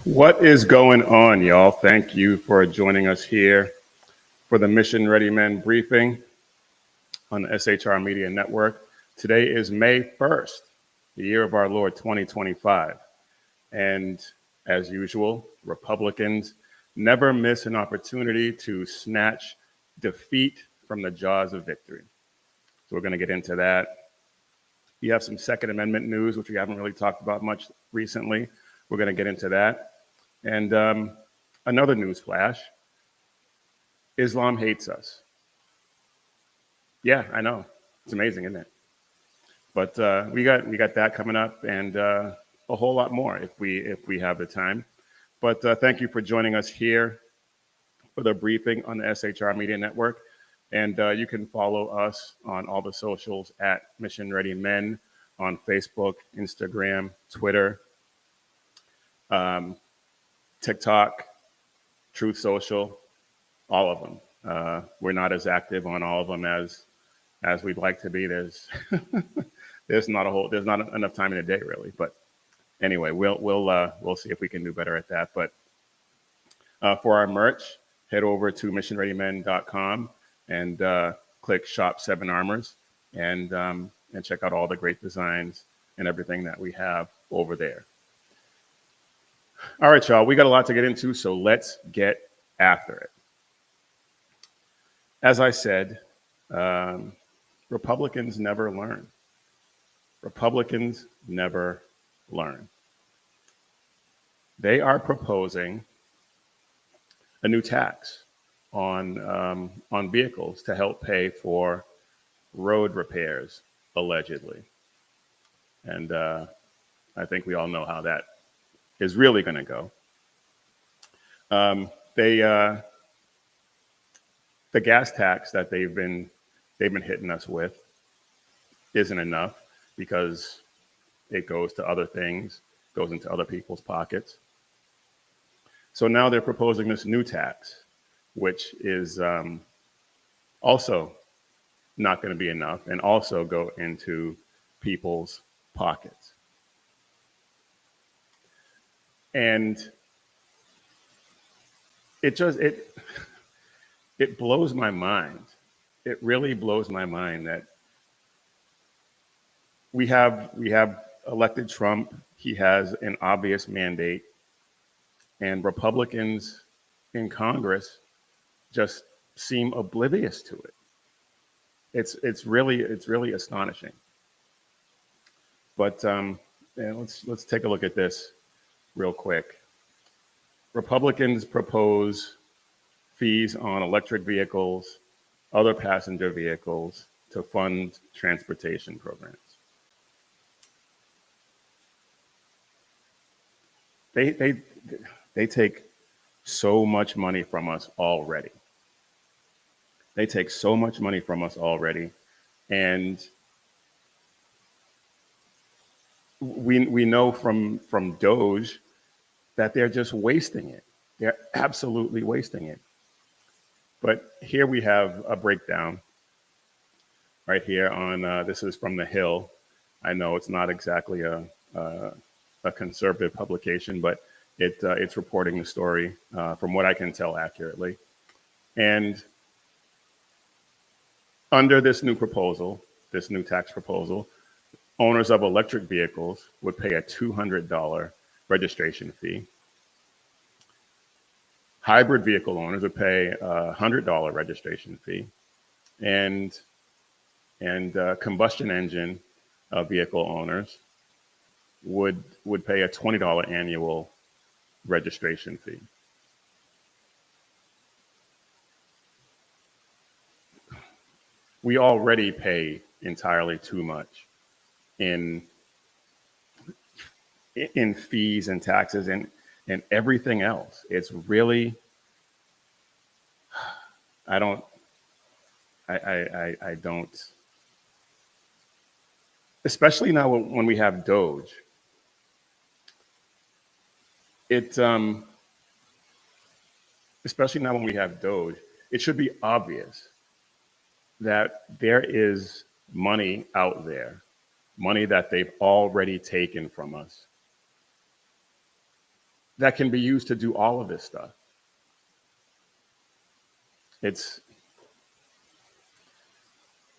What is going on, y'all? Thank you for joining us here for the Mission Ready Men briefing on the SHR Media Network. Today is May 1st, the year of our Lord 2025. And as usual, Republicans never miss an opportunity to snatch defeat from the jaws of victory. So we're going to get into that. You have some Second Amendment news, which we haven't really talked about much recently. We're going to get into that. And another news flash, Islam hates us. Yeah, I know. It's amazing, isn't it? But we got that coming up and a whole lot more if we have the time. But thank you for joining us here for the briefing on the SHR Media Network. And you can follow us on all the socials at Mission Ready Men on Facebook, Instagram, Twitter, TikTok, Truth Social, all of them. We're not as active on all of them as we'd like to be. There's there's not enough time in a day really. But anyway, we'll see if we can do better at that. But for our merch, head over to missionreadymen.com and click Shop 7 Armors and check out all the great designs and everything that we have over there. All right, y'all, we got a lot to get into, so let's get after it. As I said, Republicans never learn. Republicans never learn. They are proposing a new tax on vehicles to help pay for road repairs, allegedly. And I think we all know how that is really going to go. The gas tax that they've been hitting us with isn't enough because it goes to other things, goes into other people's pockets. So now they're proposing this new tax, which is also not going to be enough and also go into people's pockets. And it blows my mind. It really blows my mind that we have elected Trump. He has an obvious mandate, and Republicans in Congress just seem oblivious to it. It's really astonishing. But let's take a look at this real quick. Republicans propose fees on electric vehicles, other passenger vehicles to fund transportation programs. They take so much money from us already. They take so much money from us already, and we know from Doge that they're just wasting it. They're absolutely wasting it. But here we have a breakdown right here on, this is from The Hill. I know it's not exactly a conservative publication, but it's reporting the story from what I can tell accurately. And under this new proposal, this new tax proposal, owners of electric vehicles would pay a $200 registration fee. Hybrid vehicle owners would pay a $100 registration fee, and combustion engine vehicle owners would pay a $20 annual registration fee. We already pay entirely too much in fees and taxes and everything else. It's really, I don't, especially now when we have Doge. Especially now when we have Doge, it should be obvious that there is money out there, money that they've already taken from us, that can be used to do all of this stuff. It's,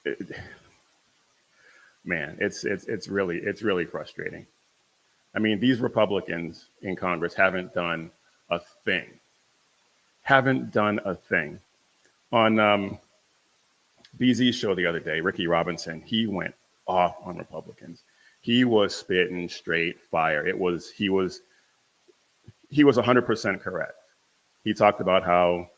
it, man, it's really frustrating. I mean, these Republicans in Congress haven't done a thing. Haven't done a thing. On BZ's show the other day, Ricky Robinson, he went off on Republicans. He was spitting straight fire. He was 100% correct. He talked about how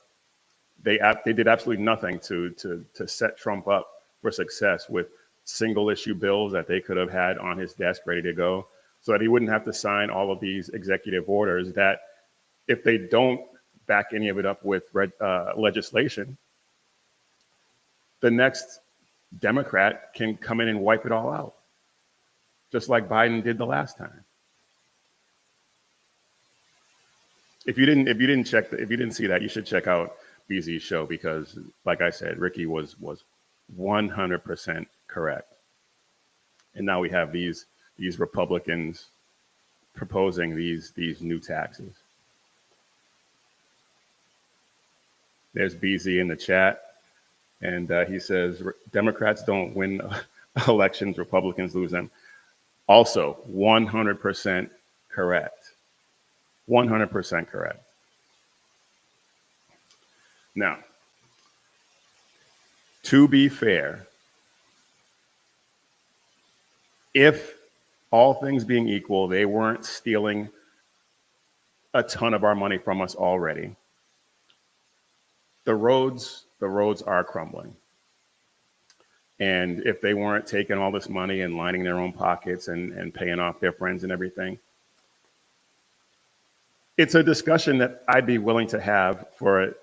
they did absolutely nothing to set Trump up for success with single issue bills that they could have had on his desk ready to go, so that he wouldn't have to sign all of these executive orders that, if they don't back any of it up with legislation, the next Democrat can come in and wipe it all out, just like Biden did the last time. If you didn't see that, you should check out BZ's show, because, like I said, Ricky was 100% correct. And now we have these Republicans proposing these new taxes. There's BZ in the chat, and he says Democrats don't win elections, Republicans lose them. Also, 100% correct. 100% correct. Now, to be fair, if all things being equal, they weren't stealing a ton of our money from us already, the roads are crumbling. And if they weren't taking all this money and lining their own pockets and paying off their friends and everything, it's a discussion that I'd be willing to have for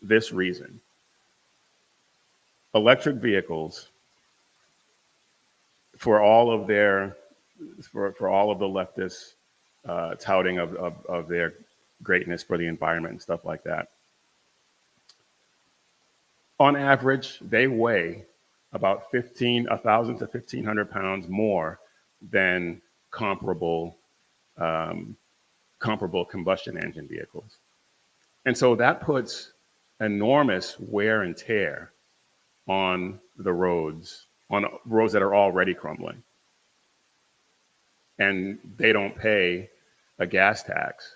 this reason. Electric vehicles, for all of the leftists touting of their greatness for the environment and stuff like that, on average, they weigh about 1,000 to 1,500 pounds more than comparable combustion engine vehicles. And so that puts enormous wear and tear on roads that are already crumbling. And they don't pay a gas tax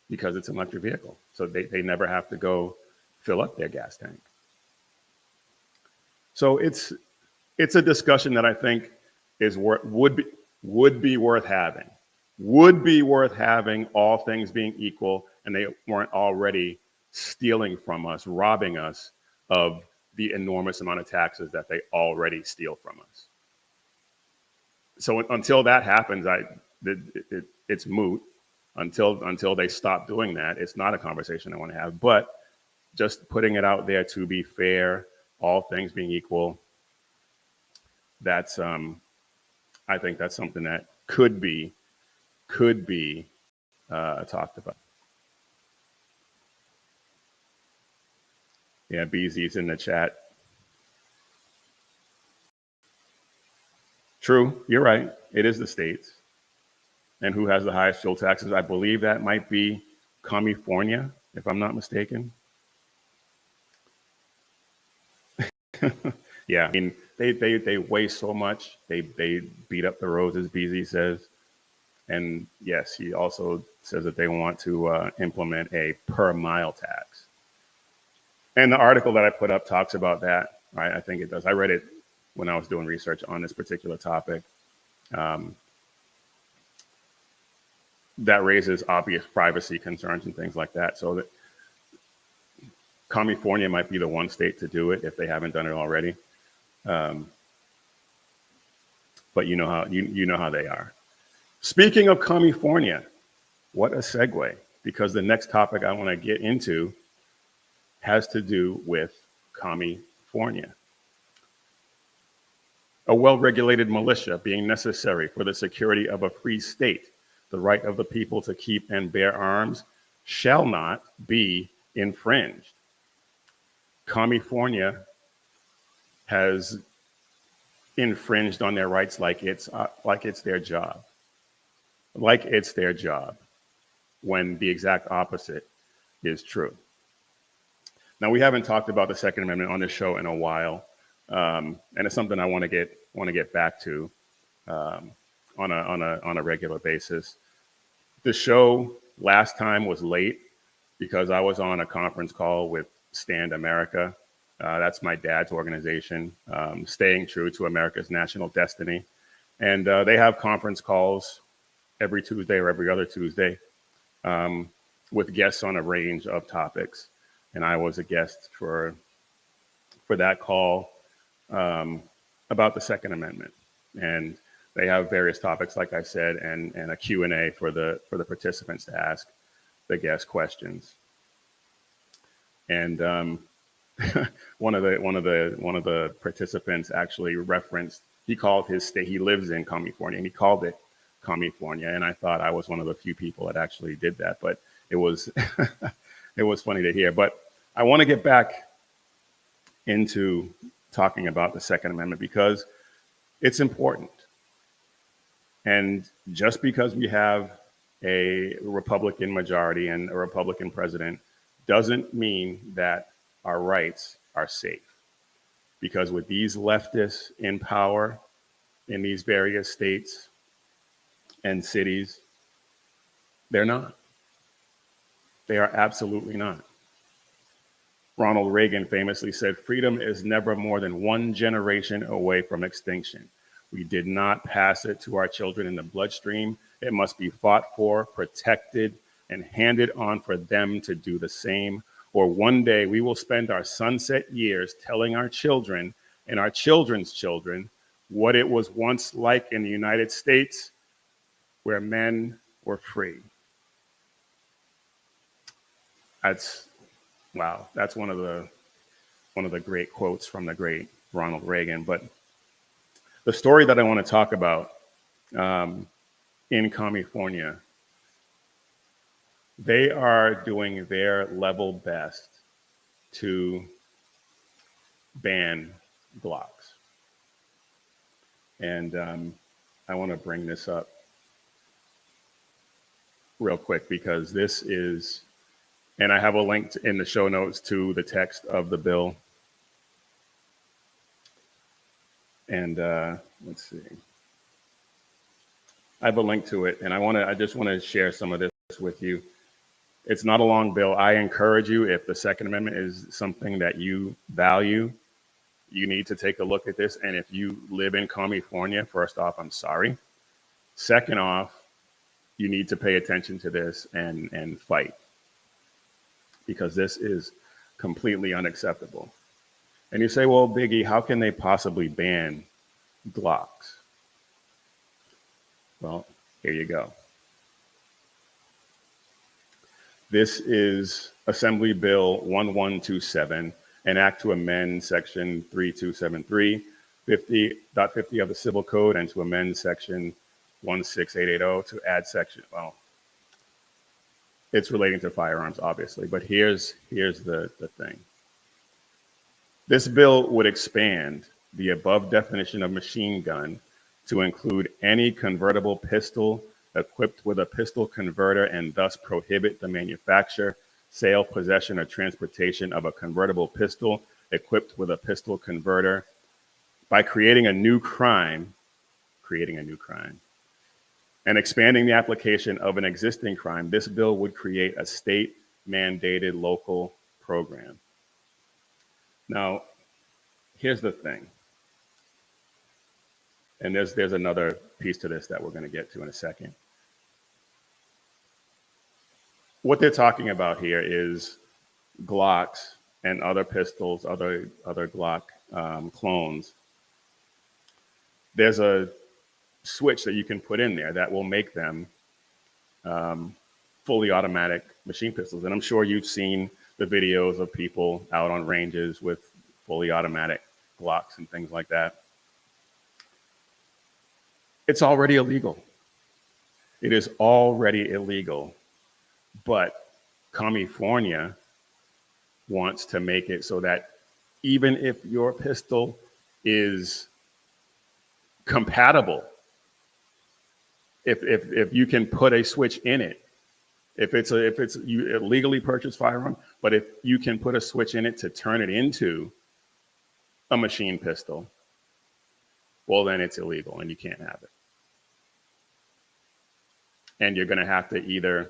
because it's an electric vehicle. So they never have to go fill up their gas tank. So it's a discussion that I think would be worth having. Would be worth having, all things being equal, and they weren't already stealing from us, robbing us of the enormous amount of taxes that they already steal from us. So until that happens, it's moot. Until they stop doing that, it's not a conversation I want to have. But just putting it out there, to be fair, all things being equal, that's I think that's something that could be talked about. Yeah, BZ's in the chat. True, you're right. It is the states. And who has the highest fuel taxes? I believe that might be California, if I'm not mistaken. Yeah, I mean, they waste so much. They beat up the roads, as BZ says. And yes, he also says that they want to implement a per mile tax. And the article that I put up talks about that, right? I think it does. I read it when I was doing research on this particular topic. That raises obvious privacy concerns and things like that. So that California might be the one state to do it if they haven't done it already. But you know how they are. Speaking of California, what a segue, because the next topic I want to get into has to do with California. A well-regulated militia being necessary for the security of a free state, the right of the people to keep and bear arms shall not be infringed. California has infringed on their rights like it's their job. Like it's their job. when the exact opposite is true. Now, we haven't talked about the Second Amendment on this show in a while, and it's something I want to get back to on a regular basis. The show last time was late because I was on a conference call with Stand America. That's my dad's organization, staying true to America's national destiny. And they have conference calls every Tuesday or every other Tuesday with guests on a range of topics. And I was a guest for that call about the Second Amendment. And they have various topics, like I said, and a Q&A for the participants to ask the guest questions. And one of the participants actually referenced, he called his state, he lives in California, and he called it California. And I thought I was one of the few people that actually did that, but it was it was funny to hear. But I want to get back into talking about the Second Amendment because it's important. And just because we have a Republican majority and a Republican president doesn't mean that our rights are safe. Because with these leftists in power in these various states and cities, they're not. They are absolutely not. Ronald Reagan famously said, "Freedom is never more than one generation away from extinction. We did not pass it to our children in the bloodstream. It must be fought for, protected, and handed on for them to do the same. Or one day we will spend our sunset years telling our children and our children's children what it was once like in the United States where men were free." That's one of the great quotes from the great Ronald Reagan. But the story that I want to talk about in California, they are doing their level best to ban Glocks. And I want to bring this up real quick because this is, and I have a link in the show notes to the text of the bill. And let's see. I have a link to it, and I just want to share some of this with you. It's not a long bill. I encourage you, if the Second Amendment is something that you value, you need to take a look at this. And if you live in California, first off, I'm sorry. Second off, you need to pay attention to this and fight, because this is completely unacceptable. And you say, well, Biggie, how can they possibly ban Glocks? Well, here you go. This is Assembly Bill 1127, an act to amend Section 3273, 50.50 of the Civil Code, and to amend Section 16880 to add section, well, it's relating to firearms, obviously, but here's the thing. This bill would expand the above definition of machine gun to include any convertible pistol equipped with a pistol converter, and thus prohibit the manufacture, sale, possession, or transportation of a convertible pistol equipped with a pistol converter. By creating a new crime, and expanding the application of an existing crime, this bill would create a state-mandated local program. Now, here's the thing. And there's another piece to this that we're going to get to in a second. What they're talking about here is Glocks and other pistols, other Glock clones. There's a switch that you can put in there that will make them fully automatic machine pistols. And I'm sure you've seen the videos of people out on ranges with fully automatic Glocks and things like that. It's already illegal. It is already illegal. But California wants to make it so that even if your pistol is compatible, if you can put a switch in it, If it's you illegally purchased firearm, but if you can put a switch in it to turn it into a machine pistol, well, then it's illegal and you can't have it. And you're going to have to either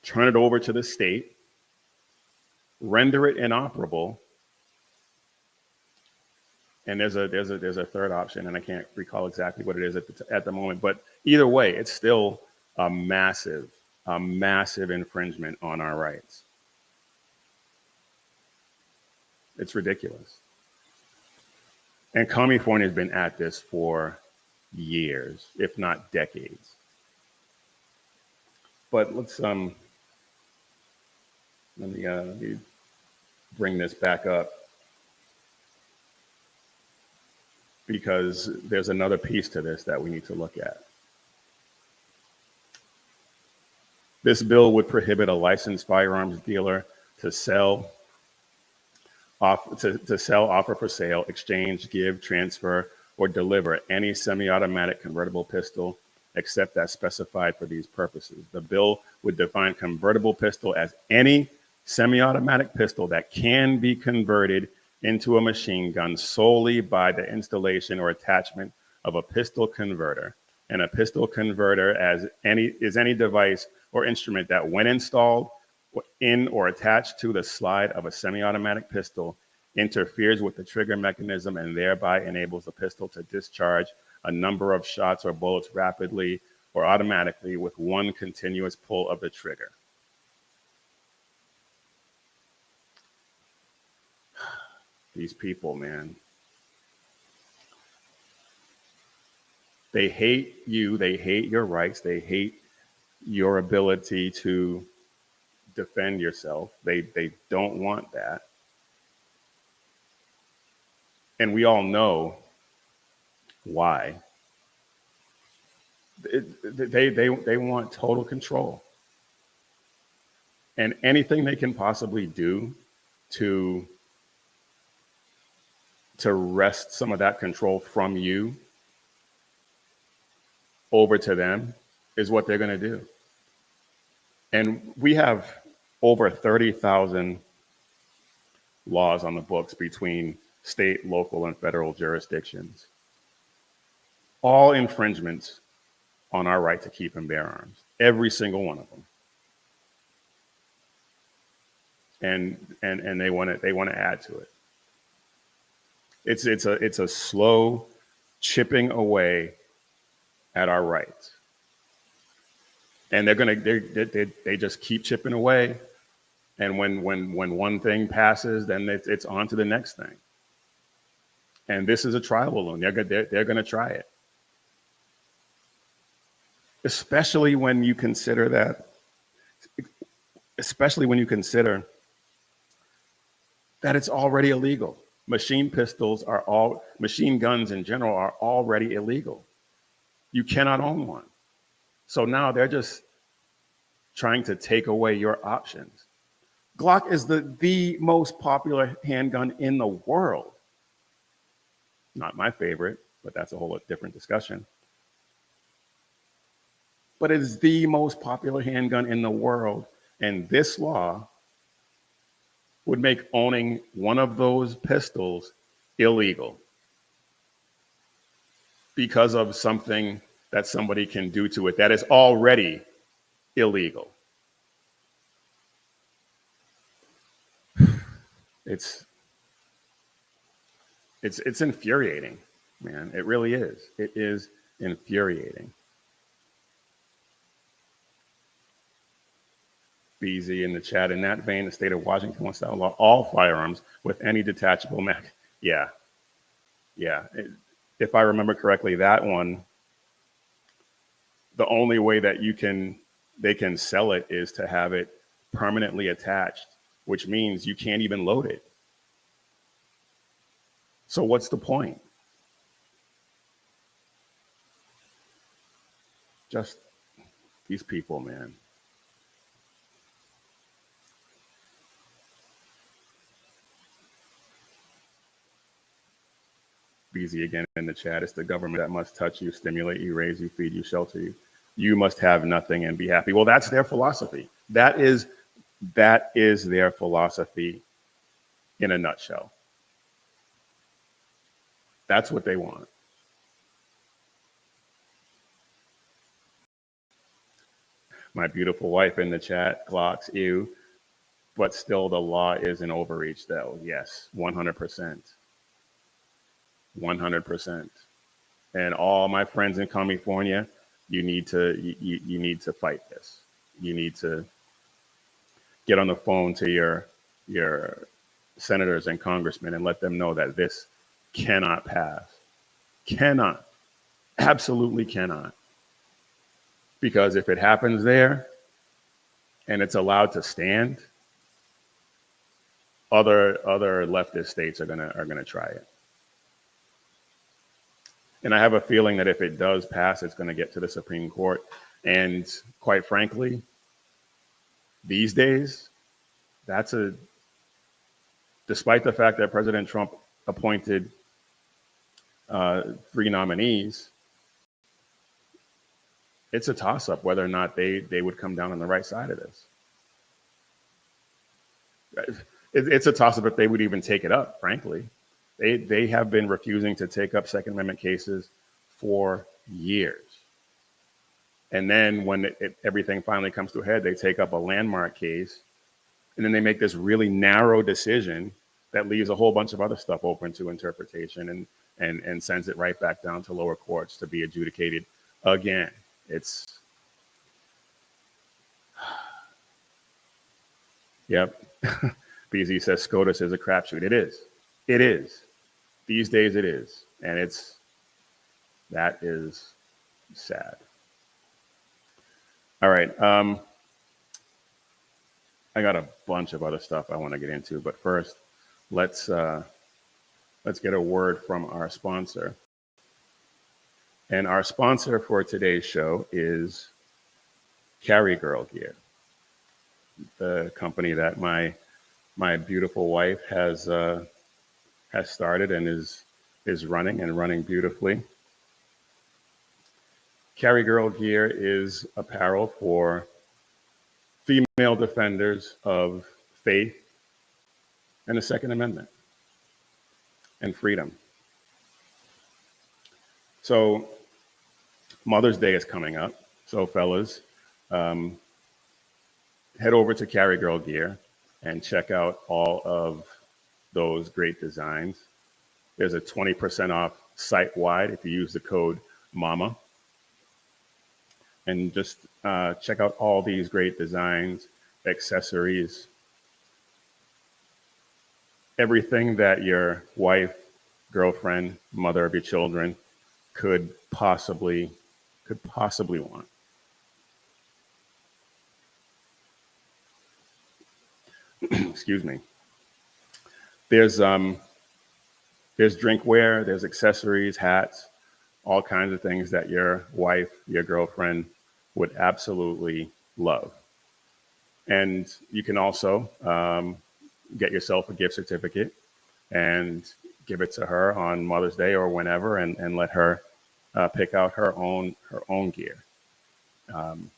turn it over to the state, render it inoperable, and there's a third option, and I can't recall exactly what it is at the moment. But either way, it's still a massive infringement on our rights. It's ridiculous. And California has been at this for years, if not decades. But let me bring this back up, because there's another piece to this that we need to look at. This bill would prohibit a licensed firearms dealer to sell, offer for sale, exchange, give, transfer, or deliver any semi-automatic convertible pistol except as specified for these purposes. The bill would define convertible pistol as any semi-automatic pistol that can be converted into a machine gun solely by the installation or attachment of a pistol converter. And a pistol converter is any device or instrument that, when installed in or attached to the slide of a semi-automatic pistol, interferes with the trigger mechanism and thereby enables the pistol to discharge a number of shots or bullets rapidly or automatically with one continuous pull of the trigger. These people, man. They hate you, they hate your rights, they hate your ability to defend yourself. They don't want that. And we all know why. They want total control. And anything they can possibly do to wrest some of that control from you over to them is what they're going to do. And we have over 30,000 laws on the books between state, local, and federal jurisdictions. All infringements on our right to keep and bear arms. Every single one of them. And they want to add to it. It's a slow chipping away at our rights. And they just keep chipping away. And when one thing passes, then it's on to the next thing. And this is a trial balloon. They're going to try it. Especially when you consider that it's already illegal. Machine guns in general are already illegal. You cannot own one. So now they're just trying to take away your options. Glock is the most popular handgun in the world. Not my favorite, but that's a whole different discussion. But it is the most popular handgun in the world. And this law would make owning one of those pistols illegal because of something that somebody can do to it that is already illegal. It's infuriating, man. It really is. It is infuriating. BZ in the chat. In that vein, the state of Washington wants to outlaw all firearms with any detachable mag. Yeah. If I remember correctly, that one, the only way that they can sell it is to have it permanently attached, which means you can't even load it. So what's the point? Just these people, man. BZ again in the chat. It's the government that must touch you, stimulate you, raise you, feed you, shelter you. You must have nothing and be happy. Well, that's their philosophy. That is their philosophy in a nutshell. That's what they want. My beautiful wife in the chat clocks you, but still the law is an overreach, though. Yes, 100%. 100%. And all my friends in California, you need to fight this. You need to get on the phone to your senators and congressmen and let them know that this cannot pass. Cannot. Absolutely cannot. Because if it happens there and it's allowed to stand, other leftist states are gonna try it. And I have a feeling that if it does pass, it's going to get to the Supreme Court. And quite frankly, these days, despite the fact that President Trump appointed 3 nominees, it's a toss-up whether or not they would come down on the right side of this. It's a toss-up if they would even take it up, frankly. They have been refusing to take up Second Amendment cases for years. And then when everything finally comes to a head, they take up a landmark case, and then they make this really narrow decision that leaves a whole bunch of other stuff open to interpretation and sends it right back down to lower courts to be adjudicated again. It's, yep. BZ says SCOTUS is a crapshoot. It is. It is. These days it is. And that is sad. All right. I got a bunch of other stuff I want to get into, but first, let's get a word from our sponsor. And our sponsor for today's show is Carry Girl Gear, the company that my beautiful wife has started and is running beautifully. Carry Girl Gear is apparel for female defenders of faith and the Second Amendment and freedom. So Mother's Day is coming up. So fellas, head over to Carry Girl Gear and check out all of those great designs. There's a 20% off site-wide if you use the code MAMA. And just check out all these great designs, accessories, everything that your wife, girlfriend, mother of your children could possibly want. Excuse me. There's drinkware, there's accessories, hats, all kinds of things that your wife, your girlfriend would absolutely love. And you can also get yourself a gift certificate and give it to her on Mother's Day or whenever, and let her pick out her own gear.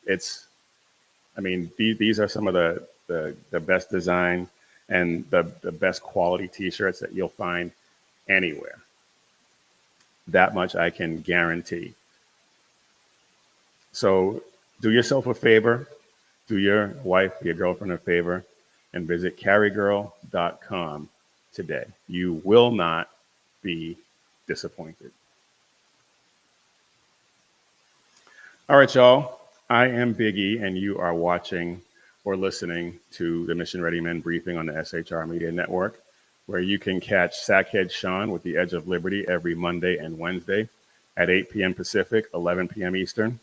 These are some of the best design and the best quality t-shirts that you'll find anywhere. That much I can guarantee. So do yourself a favor, do your wife, your girlfriend a favor, and visit carrygirl.com today. You will not be disappointed. All right, y'all. I am Big E, and you are watching or listening to the Mission Ready Men briefing on the SHR Media Network, where you can catch Sackhead Sean with the Edge of Liberty every Monday and Wednesday at 8 p.m. Pacific, 11 p.m. Eastern.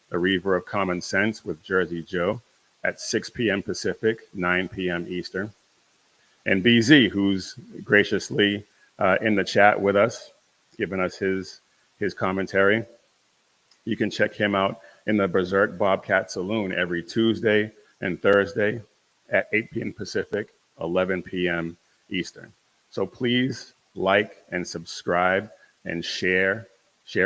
The Reaver of Common Sense with Jersey Joe at 6 p.m. Pacific, 9 p.m. Eastern. And BZ, who's graciously in the chat with us, giving us his commentary. You can check him out in the Berserk Bobcat Saloon every Tuesday and Thursday at 8 p.m. Pacific, 11 p.m. Eastern. So please like and subscribe and share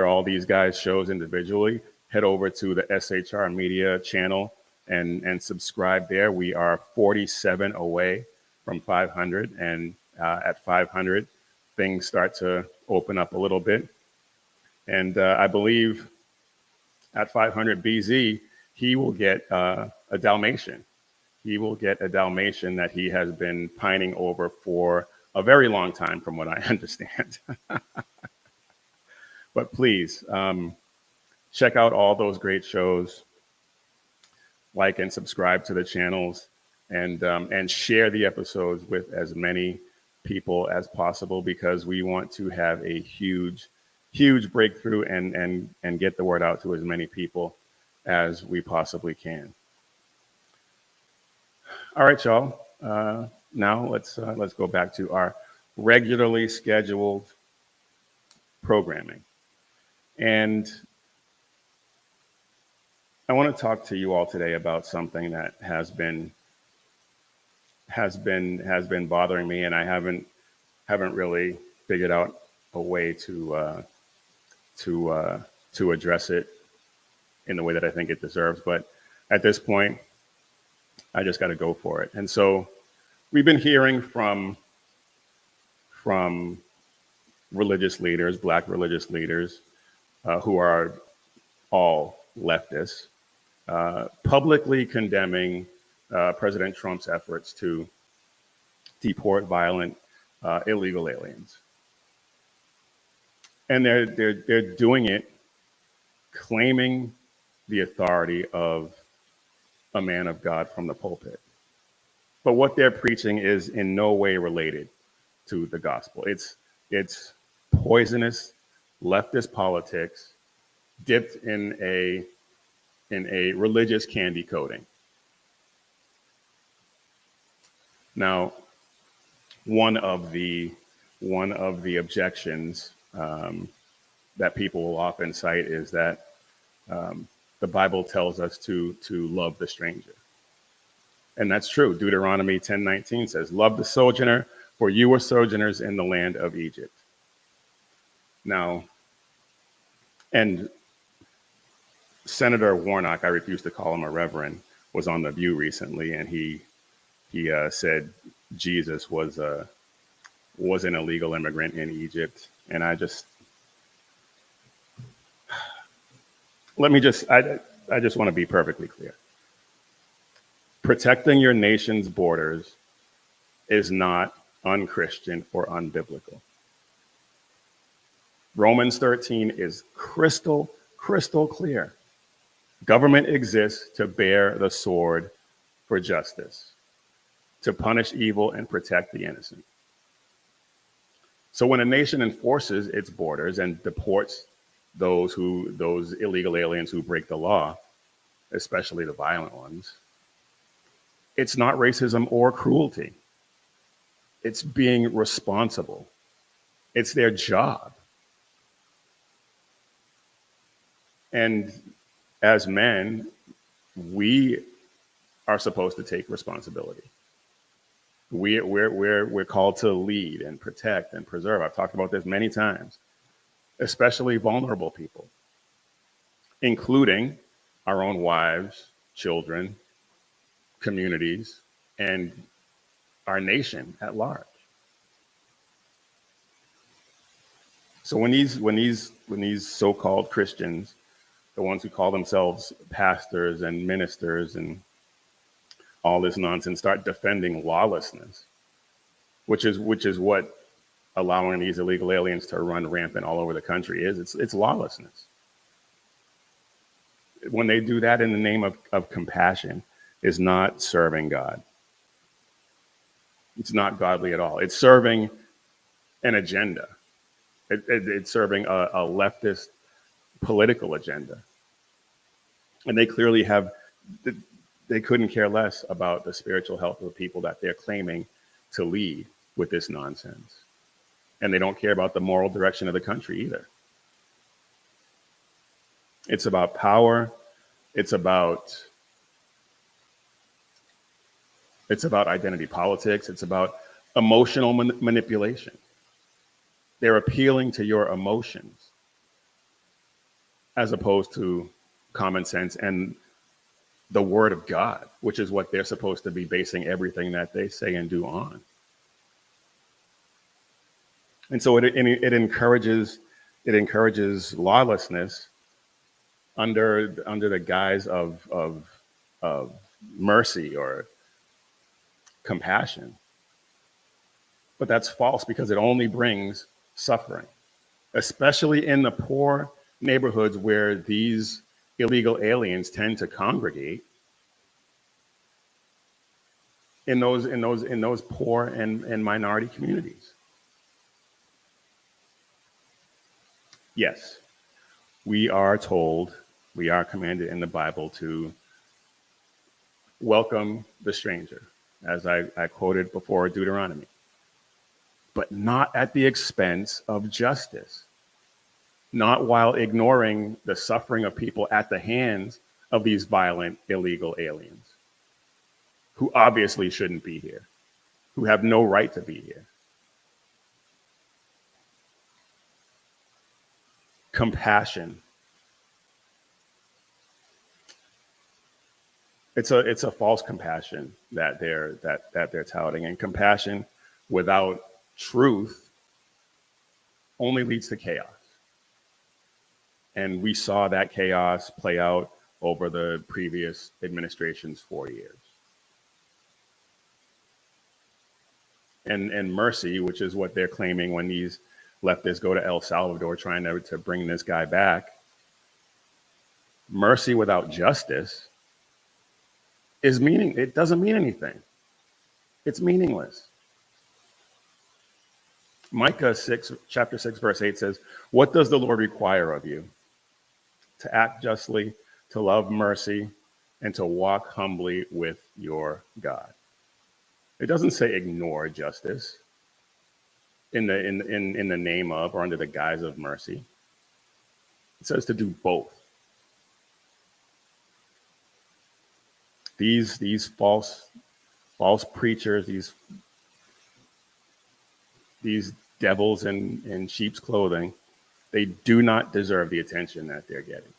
all these guys' shows individually. head over to the SHR Media channel and subscribe there. We are 47 away from 500, and at 500, things start to open up a little bit. And I believe at 500 BZ, he will get a Dalmatian. He will get a Dalmatian that he has been pining over for a very long time, from what I understand. But please, check out all those great shows, like and subscribe to the channels, and share the episodes with as many people as possible, because we want to have a huge breakthrough and get the word out to as many people as we possibly can. All right, y'all. Now let's go back to our regularly scheduled programming. And I want to talk to you all today about something that has been bothering me, and I haven't really figured out a way to address it in the way that I think it deserves. But at this point, I just got to go for it. And so we've been hearing from religious leaders, Black religious leaders, who are all leftists, publicly condemning President Trump's efforts to deport violent illegal aliens. And they're doing it claiming the authority of a man of God from the pulpit. But what they're preaching is in no way related to the gospel. It's poisonous leftist politics dipped in a religious candy coating. Now, one of the objections that people will often cite is that the Bible tells us to love the stranger. And that's true. Deuteronomy 10:19 says, "Love the sojourner, for you were sojourners in the land of Egypt." Now, and Senator Warnock, I refuse to call him a reverend, was on The View recently, and he said Jesus was an illegal immigrant in Egypt. And I just want to be perfectly clear. Protecting your nation's borders is not unchristian or unbiblical. Romans 13 is crystal clear. Government exists to bear the sword for justice, to punish evil and protect the innocent. So when a nation enforces its borders and deports those illegal aliens who break the law, especially the violent ones, it's not racism or cruelty. It's being responsible. It's their job. And as men, we are supposed to take responsibility. We're called to lead and protect and preserve. I've talked about this many times, especially vulnerable people, including our own wives, children, communities, and our nation at large. So when these so-called Christians, the ones who call themselves pastors and ministers and all this nonsense, start defending lawlessness, which is what allowing these illegal aliens to run rampant all over the country is. It's lawlessness. When they do that in the name of compassion, is not serving God. It's not godly at all. It's serving an agenda. It's serving a leftist political agenda. And they clearly they couldn't care less about the spiritual health of the people that they're claiming to lead with this nonsense. And they don't care about the moral direction of the country either. It's about power. It's about identity politics. It's about emotional manipulation. They're appealing to your emotions as opposed to common sense and the word of God, which is what they're supposed to be basing everything that they say and do on. And so it encourages lawlessness under the guise of mercy or compassion. But that's false because it only brings suffering, especially in the poor neighborhoods where these illegal aliens tend to congregate. In those poor and minority communities. Yes, we are told, we are commanded in the Bible to welcome the stranger, as I quoted before Deuteronomy, but not at the expense of justice, not while ignoring the suffering of people at the hands of these violent, illegal aliens who obviously shouldn't be here, who have no right to be here. Compassion. It's a false compassion that they're touting, and compassion without truth only leads to chaos. And we saw that chaos play out over the previous administration's 4 years. And mercy, which is what they're claiming when these leftists go to El Salvador trying to bring this guy back. Mercy without justice it doesn't mean anything. It's meaningless. Micah chapter 6, verse 8 says, "What does the Lord require of you? To act justly, to love mercy, and to walk humbly with your God." It doesn't say ignore justice in the name of or under the guise of mercy. It says to do both. These false preachers, these devils in sheep's clothing, they do not deserve the attention that they're getting.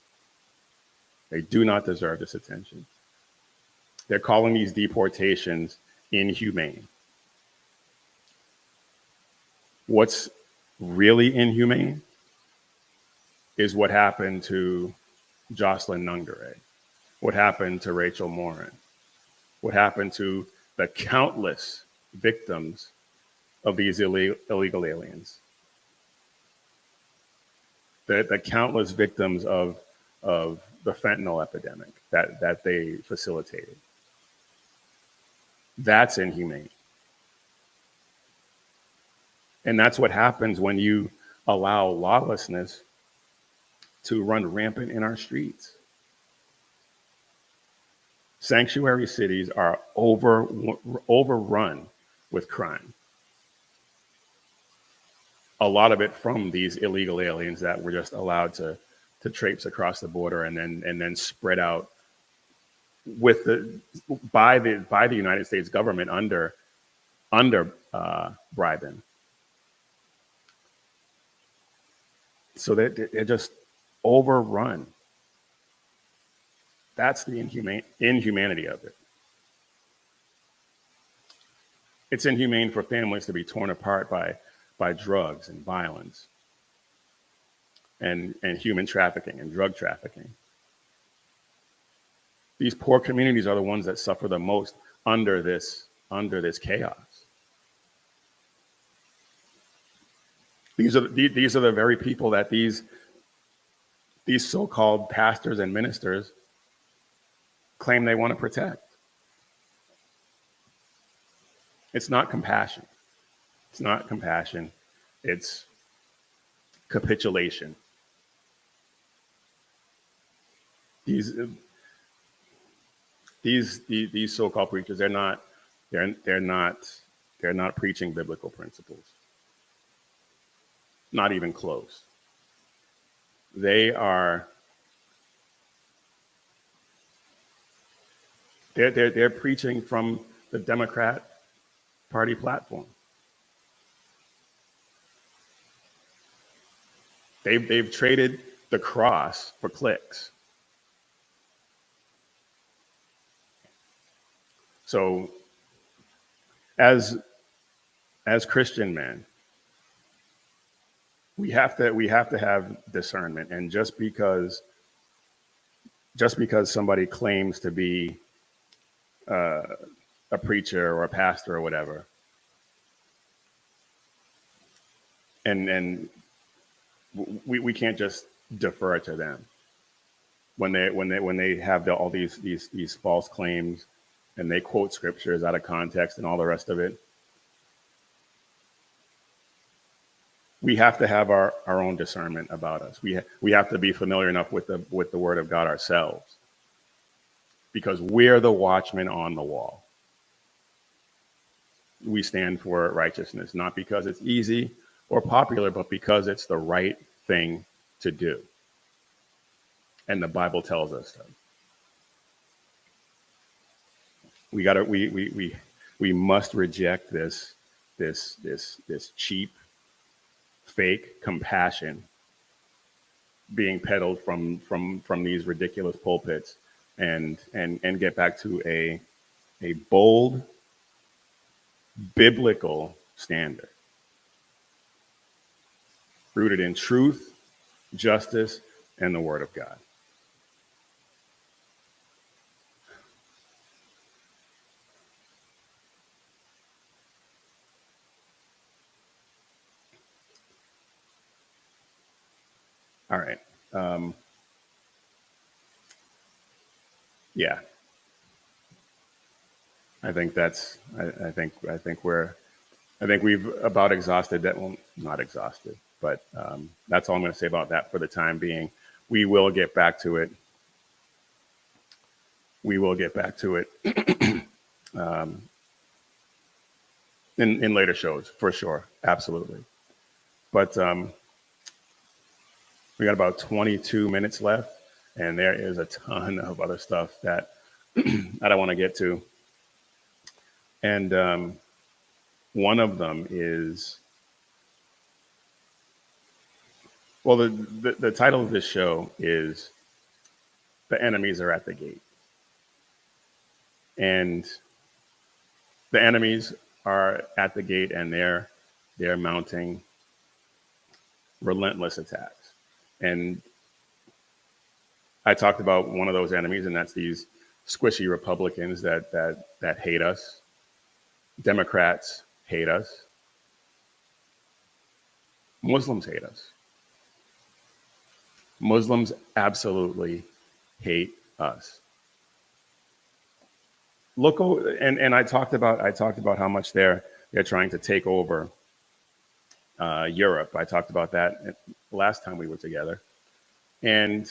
They do not deserve this attention. They're calling these deportations inhumane. What's really inhumane is what happened to Jocelyn Nungare, what happened to Rachel Morin, what happened to the countless victims of these illegal aliens, the countless victims of the fentanyl epidemic that they facilitated. That's inhumane. And that's what happens when you allow lawlessness to run rampant in our streets. Sanctuary cities are overrun with crime. A lot of it from these illegal aliens that were just allowed to traipse across the border and then spread out by the United States government under bribing. So they're just overrun. That's the inhumanity of it. It's inhumane for families to be torn apart by drugs and violence and human trafficking and drug trafficking. These poor communities are the ones that suffer the most under this chaos. These are the very people that these so-called pastors and ministers claim they want to protect. It's not compassion. It's not compassion. It's capitulation. These so-called preachers, they're not preaching biblical principles. Not even close. They're preaching from the Democrat Party platform. They've traded the cross for clicks. So as Christian men, we have to have discernment. And just because somebody claims to be a preacher or a pastor or whatever, and we can't just defer to them when they have all these false claims, and they quote scriptures out of context and all the rest of it. We have to have our own discernment about us. We have to be familiar enough with the word of God ourselves, because we're the watchmen on the wall. We stand for righteousness, not because it's easy or popular, but because it's the right thing to do. And the Bible tells us so. We must reject this cheap, fake compassion being peddled from these ridiculous pulpits, and get back to a bold biblical standard rooted in truth, justice, and the word of God. All right. Yeah. I think we've about exhausted that. Well, not exhausted, but that's all I'm going to say about that for the time being. We will get back to it. In later shows, for sure. Absolutely. But we got about 22 minutes left, and there is a ton of other stuff that I don't want to get to. And one of them is, well, the title of this show is "The Enemies Are at the Gate." And the enemies are at the gate, and they're mounting relentless attacks. And I talked about one of those enemies, and that's these squishy Republicans that hate us. Democrats hate us. Muslims hate us. Muslims absolutely hate us. Look, and I talked about how much they're trying to take over Europe. I talked about that last time we were together, and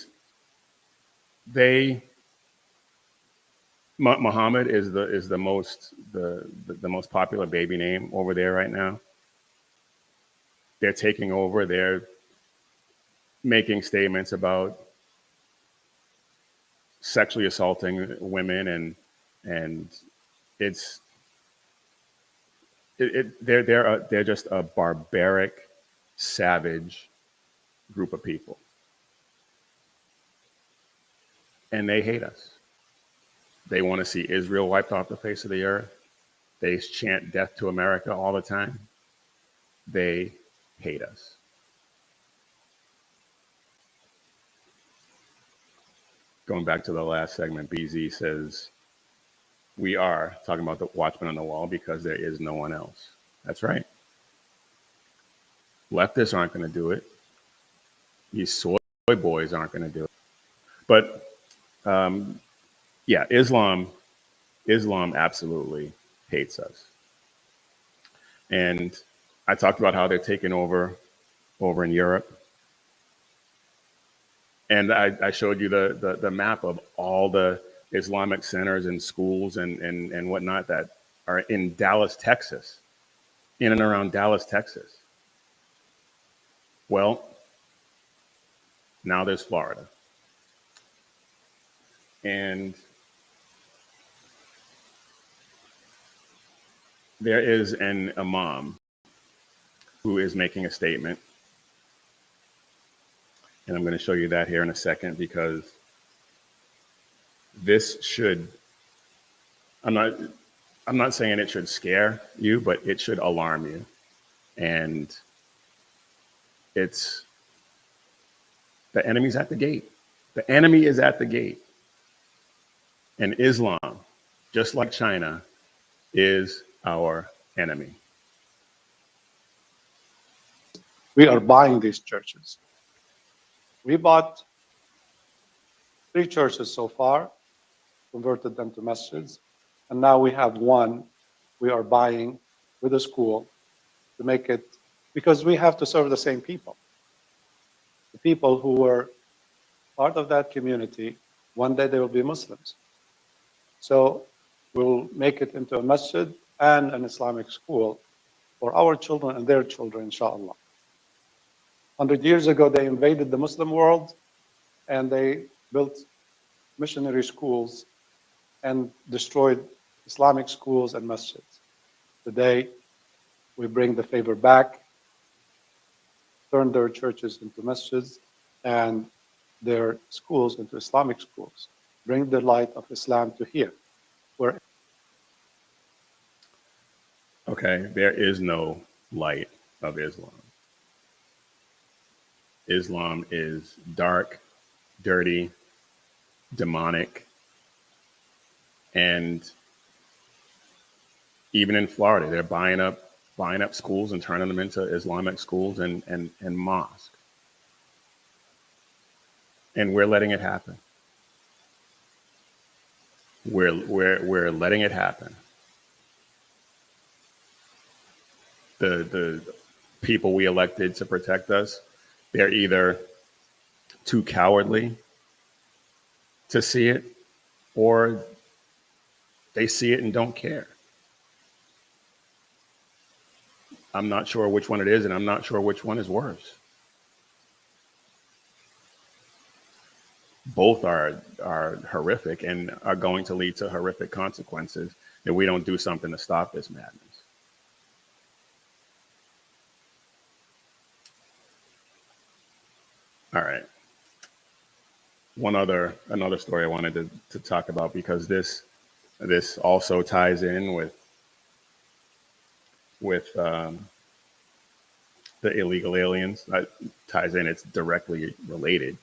Muhammad is the most popular baby name over there right now. They're taking over. They're making statements about sexually assaulting women, and they're just a barbaric, savage group of people, and they hate us. They want to see Israel wiped off the face of the earth. They chant death to America all the time. They hate us. Going back to the last segment, BZ says, we are talking about the watchman on the wall because there is no one else. That's right. Leftists aren't going to do it. These soy boys aren't going to do it. But yeah, Islam absolutely hates us. And I talked about how they're taking over in Europe. And I showed you the map of all the Islamic centers and schools and whatnot that are in Dallas, Texas, in and around Dallas, Texas. Well, now there's Florida. And there is an imam who is making a statement. And I'm going to show you that here in a second, because this should, I'm not saying it should scare you, but it should alarm you. And it's the enemy's at the gate. The enemy is at the gate. And Islam, just like China, is our enemy. We are buying these churches. We bought 3 churches so far, converted them to masjids, and now we have one we are buying with a school to make it, because we have to serve the same people. The people who were part of that community, one day they will be Muslims. So we'll make it into a masjid and an Islamic school for our children and their children, inshallah. 100 years ago, they invaded the Muslim world and they built missionary schools and destroyed Islamic schools and masjids. Today, we bring the favor back, turn their churches into masjids and their schools into Islamic schools. Bring the light of Islam to here. Where Okay, there is no light of Islam. Islam is dark, dirty, demonic, and even in Florida, they're buying up schools and turning them into Islamic schools and mosques. And we're letting it happen. We're letting it happen. The people we elected to protect us, they're either too cowardly to see it, or they see it and don't care. I'm not sure which one it is, and I'm not sure which one is worse. Both are horrific and are going to lead to horrific consequences if we don't do something to stop this madness. All right. Another story I wanted to talk about, because this also ties in with the illegal aliens. Ties in, it's directly related.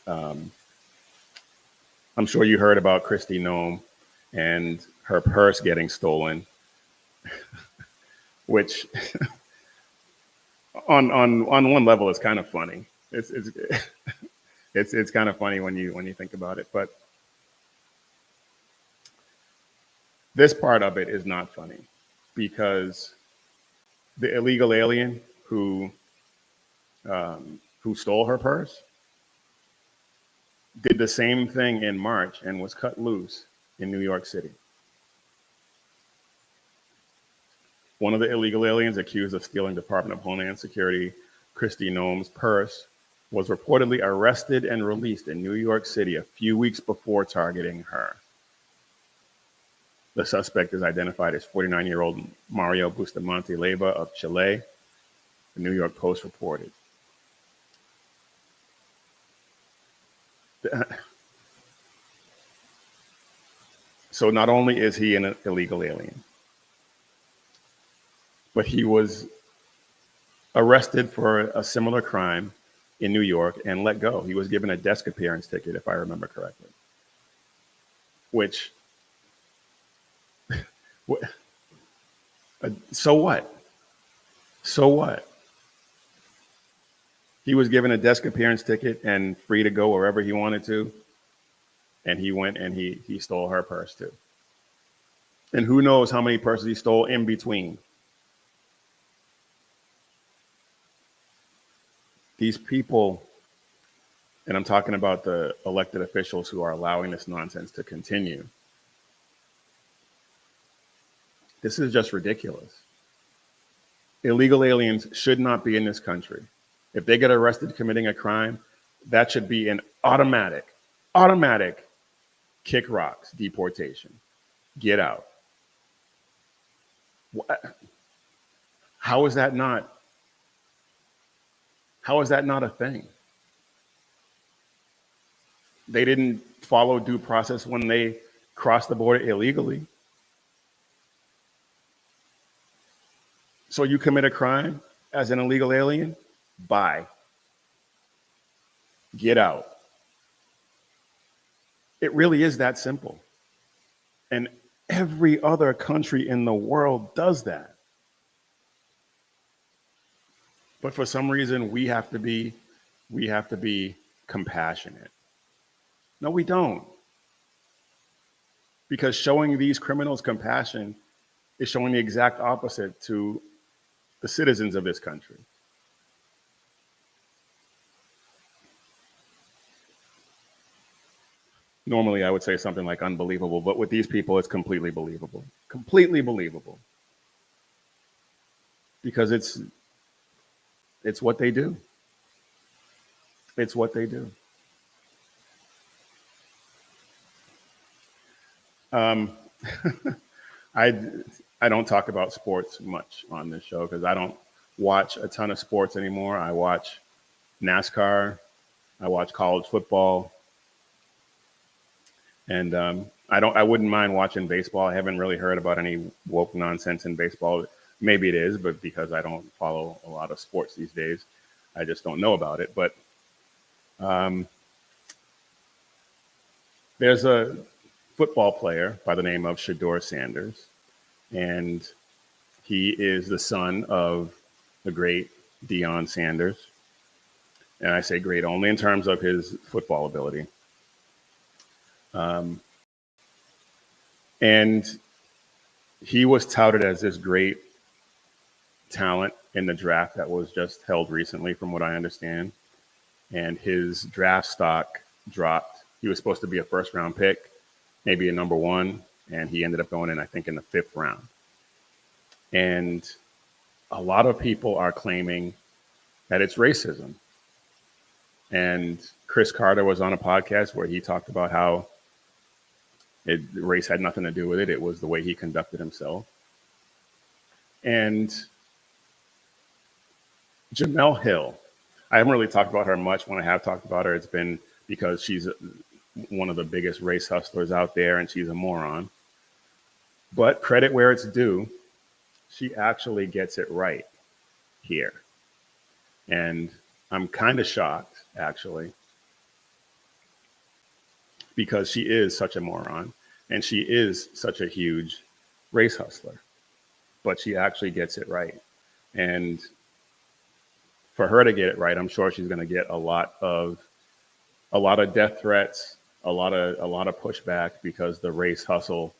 I'm sure you heard about Kristi Noem and her purse getting stolen, which on one level is kind of funny. It's kind of funny when you think about it, but this part of it is not funny, because the illegal alien who stole her purse did the same thing in March and was cut loose in New York City. One of the illegal aliens accused of stealing Department of Homeland Security Kristi Noem's purse was reportedly arrested and released in New York City a few weeks before targeting her. The suspect is identified as 49-year-old Mario Bustamante Leyva of Chile, the New York Post reported. So not only is he an illegal alien, but he was arrested for a similar crime in New York and let go. He was given a desk appearance ticket, if I remember correctly. Which, so what? So what? He was given a desk appearance ticket and free to go wherever he wanted to. And he went and he stole her purse too. And who knows how many purses he stole in between. These people, and I'm talking about the elected officials who are allowing this nonsense to continue. This is just ridiculous. Illegal aliens should not be in this country. If they get arrested committing a crime, that should be an automatic kick rocks deportation. Get out. How is that not a thing? They didn't follow due process when they crossed the border illegally. So you commit a crime as an illegal alien? Bye. Get out. It really is that simple. And every other country in the world does that. But for some reason, we have to be compassionate. No, we don't. Because showing these criminals compassion is showing the exact opposite to the citizens of this country. Normally, I would say something like unbelievable, but with these people, it's completely believable. Completely believable. Because it's what they do. It's what they do. I don't talk about sports much on this show because I don't watch a ton of sports anymore. I watch NASCAR, I watch college football, and I wouldn't mind watching baseball. I haven't really heard about any woke nonsense in baseball. Maybe it is, but because I don't follow a lot of sports these days, I just don't know about it. But there's a football player by the name of Shedeur Sanders, and he is the son of the great Deion Sanders. And I say great only in terms of his football ability. And he was touted as this great talent in the draft that was just held recently, from what I understand. And his draft stock dropped. He was supposed to be a first round pick, maybe a number one, and he ended up going in, I think, in the 5th round. And a lot of people are claiming that it's racism. And Chris Carter was on a podcast where he talked about how race had nothing to do with it. It was the way he conducted himself. And Jamel Hill, I haven't really talked about her much. When I have talked about her, it's been because she's one of the biggest race hustlers out there and she's a moron. But credit where it's due, she actually gets it right here. And I'm kind of shocked, actually, because she is such a moron and she is such a huge race hustler. But she actually gets it right. And for her to get it right, I'm sure she's going to get a lot of death threats, a lot of pushback, because the race hustle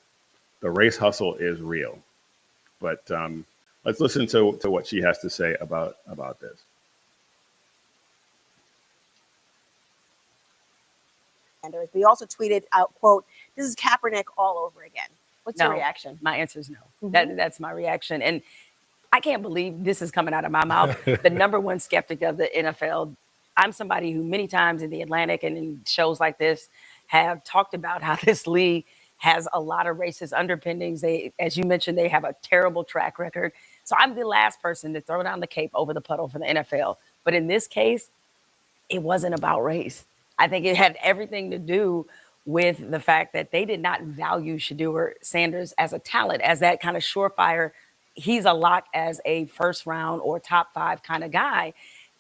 is real. But let's listen to what she has to say about this. We also tweeted out, quote, "This is Kaepernick all over again." What's your reaction? My answer is no. That's my reaction. And I can't believe this is coming out of my mouth. The number one skeptic of the NFL. I'm somebody who many times in the Atlantic and in shows like this have talked about how this league has a lot of racist underpinnings. They, as you mentioned, they have a terrible track record. So I'm the last person to throw down the cape over the puddle for the NFL. But in this case, it wasn't about race. I think it had everything to do with the fact that they did not value Shedeur Sanders as a talent, as that kind of surefire. He's a lock as a first round or top 5 kind of guy.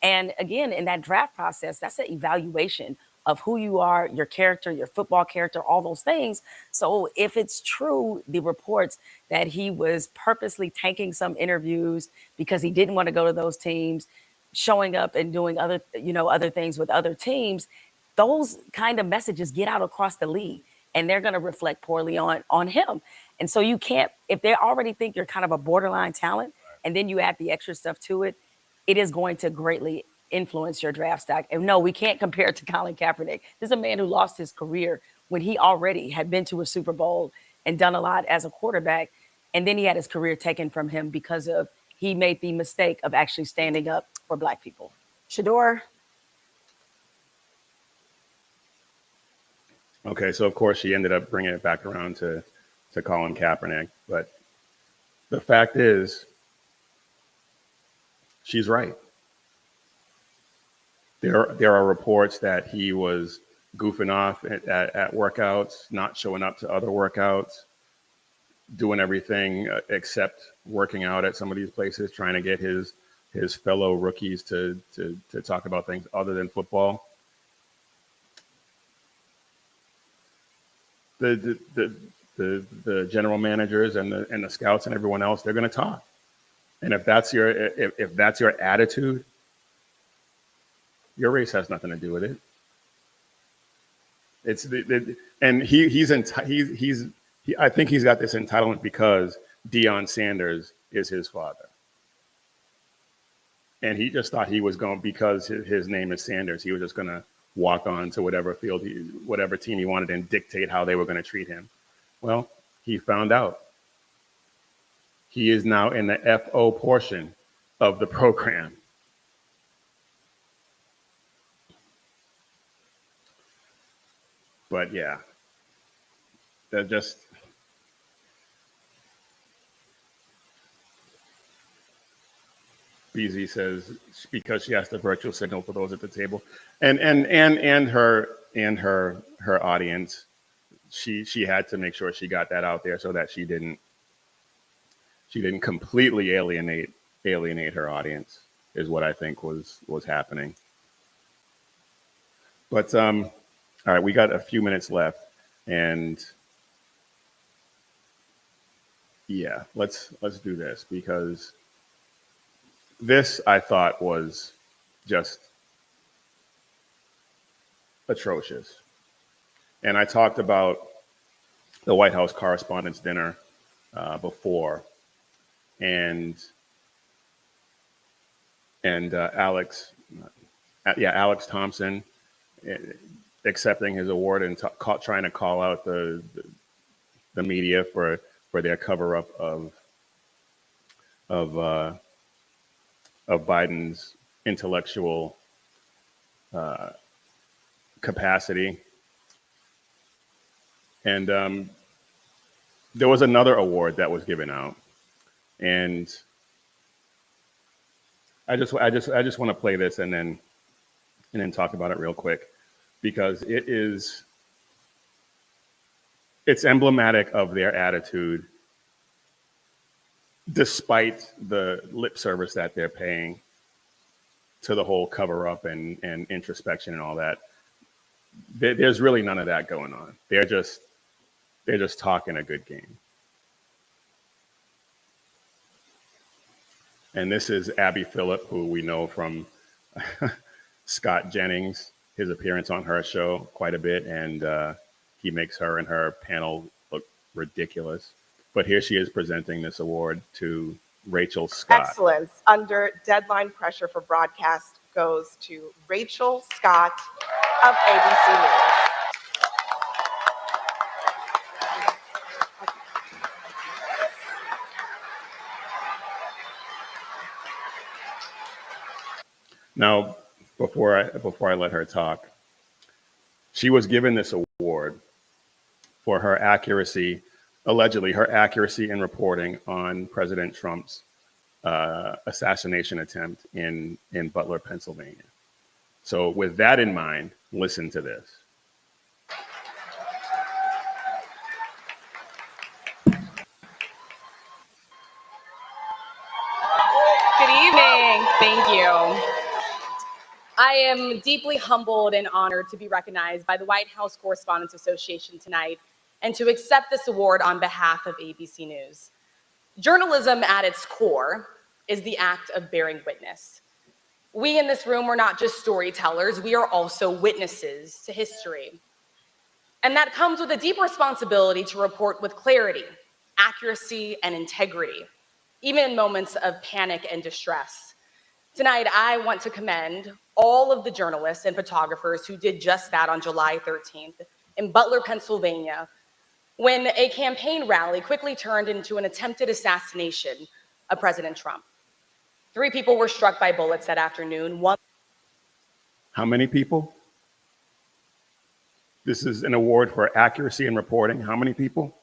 And again, in that draft process, that's an evaluation of who you are, your character, your football character, all those things. So if it's true, the reports that he was purposely tanking some interviews because he didn't want to go to those teams, showing up and doing other things with other teams, those kind of messages get out across the league and they're going to reflect poorly on him. And so you can't, if they already think you're kind of a borderline talent and then you add the extra stuff to it, it is going to greatly influence your draft stock. And no, we can't compare it to Colin Kaepernick. This is a man who lost his career when he already had been to a Super Bowl and done a lot as a quarterback. And then he had his career taken from him because of he made the mistake of actually standing up for Black people. Shedeur. Okay, so of course she ended up bringing it back around to Colin Kaepernick. But the fact is, she's right. There are reports that he was goofing off at workouts, not showing up to other workouts. doing everything except working out at some of these places, trying to get his fellow rookies to talk about things other than football. The general managers and the scouts and everyone else, they're going to talk. And if that's your attitude, your race has nothing to do with it. I think he's got this entitlement because Deion Sanders is his father. And he just thought he was going, because his name is Sanders, he was just going to walk on to whatever field, whatever team he wanted and dictate how they were going to treat him. Well, he found out. He is now in the FO portion of the program. But yeah, that just, BZ says because she has the virtual signal for those at the table, and her audience, she had to make sure she got that out there so that she didn't completely alienate her audience, is what I think was happening. But all right, we got a few minutes left, and yeah, let's do this, because this, I thought, was just atrocious. And I talked about the White House Correspondents' Dinner before, and Alex Thompson accepting his award and trying to call out the media for their cover up of Biden's intellectual capacity. And there was another award that was given out, and I just want to play this and then talk about it real quick, because it's emblematic of their attitude, despite the lip service that they're paying to the whole cover up and introspection and all that. There's really none of that going on. They're just talking a good game. And this is Abby Phillip, who we know from Scott Jennings, his appearance on her show quite a bit, and he makes her and her panel look ridiculous. But here she is presenting this award to Rachel Scott. Excellence under deadline pressure for broadcast goes to Rachel Scott of ABC News. Now, before I let her talk, she was given this award for her accuracy, allegedly her accuracy in reporting on President Trump's assassination attempt in Butler, Pennsylvania. So with that in mind, listen to this. Good evening. Thank you. I am deeply humbled and honored to be recognized by the White House Correspondents Association tonight and to accept this award on behalf of ABC News. Journalism at its core is the act of bearing witness. We in this room are not just storytellers, we are also witnesses to history. And that comes with a deep responsibility to report with clarity, accuracy, and integrity, even in moments of panic and distress. Tonight, I want to commend all of the journalists and photographers who did just that on July 13th in Butler, Pennsylvania, when a campaign rally quickly turned into an attempted assassination of President Trump. 3 people were struck by bullets that afternoon. How many people? This is an award for accuracy in reporting. How many people?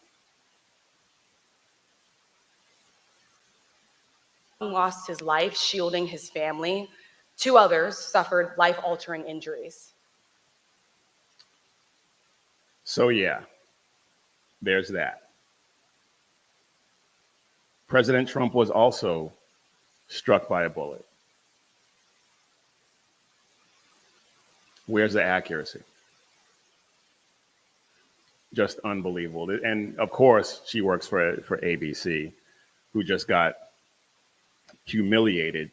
Lost his life shielding his family. 2 others suffered life-altering injuries. So yeah, there's that. President Trump was also struck by a bullet. Where's the accuracy? Just unbelievable. And of course, she works for ABC, who just got humiliated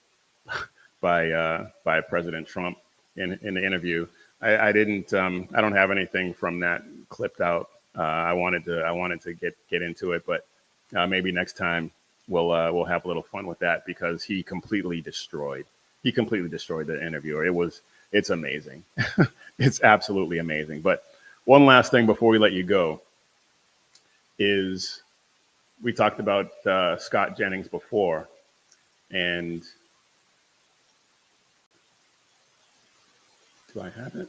by President Trump in the interview. I don't have anything from that clipped out. I wanted to get into it, but maybe next time we'll have a little fun with that, because he completely destroyed the interviewer. It's amazing. It's absolutely amazing. But one last thing before we let you go is, we talked about Scott Jennings before, and do I have it?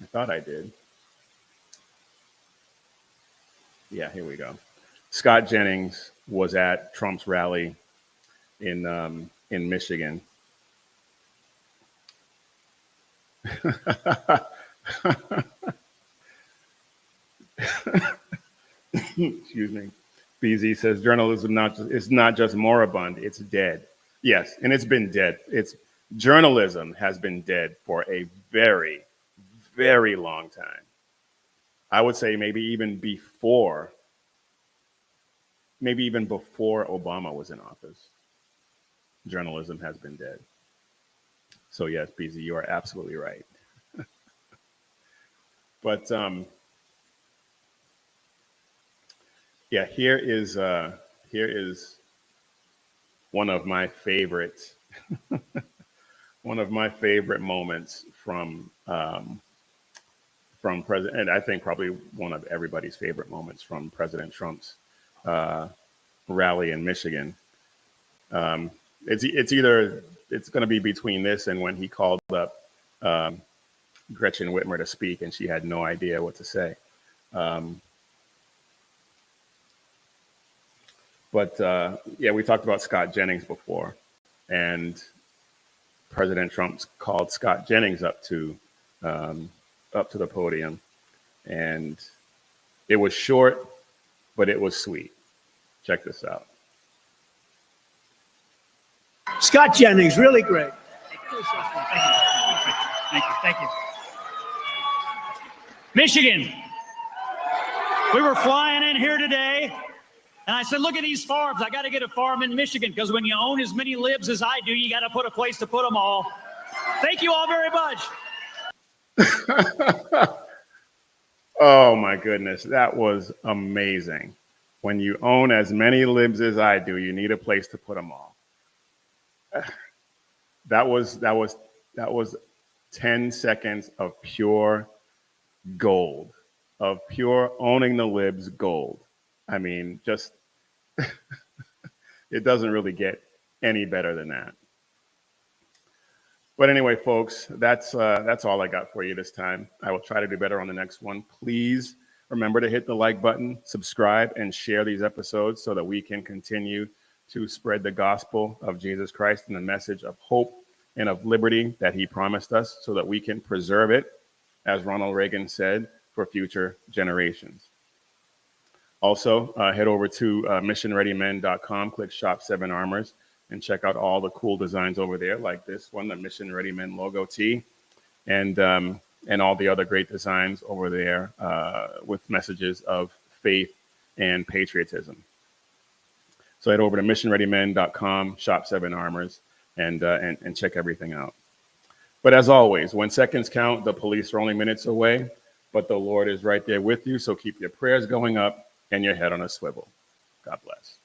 I thought I did. Yeah, here we go. Scott Jennings was at Trump's rally in Michigan. Excuse me. BZ says journalism is not just moribund, it's dead. Yes, and it's been dead. Journalism has been dead for a very, very long time. I would say maybe even before Obama was in office, journalism has been dead. So yes, BZ, you are absolutely right. But yeah, here is one of my favorite moments from President, and I think probably one of everybody's favorite moments from President Trump's rally in Michigan. It's going to be between this and when he called up Gretchen Whitmer to speak, and she had no idea what to say. But yeah, we talked about Scott Jennings before, and President Trump called Scott Jennings up to the podium, and it was short, but it was sweet. Check this out. Scott Jennings, really great. Thank you. Michigan, we were flying in here today, and I said, look at these farms. I got to get a farm in Michigan, because when you own as many libs as I do, you got to put a place to put them all. Thank you all very much. Oh my goodness, that was amazing. When you own as many libs as I do, you need a place to put them all. That was 10 seconds of pure gold, of pure owning the libs gold. I mean, just it doesn't really get any better than that. But anyway, folks, that's all I got for you this time. I will try to do better on the next one. Please remember to hit the like button, subscribe, and share these episodes so that we can continue to spread the gospel of Jesus Christ and the message of hope and of liberty that he promised us, so that we can preserve it, as Ronald Reagan said, for future generations. Also, head over to missionreadymen.com, click Shop 7 Armors, and check out all the cool designs over there, like this one, the Mission Ready Men logo tee, and all the other great designs over there with messages of faith and patriotism. So head over to missionreadymen.com, Shop 7 Armors, and check everything out. But as always, when seconds count, the police are only minutes away, but the Lord is right there with you. So keep your prayers going up and your head on a swivel. God bless.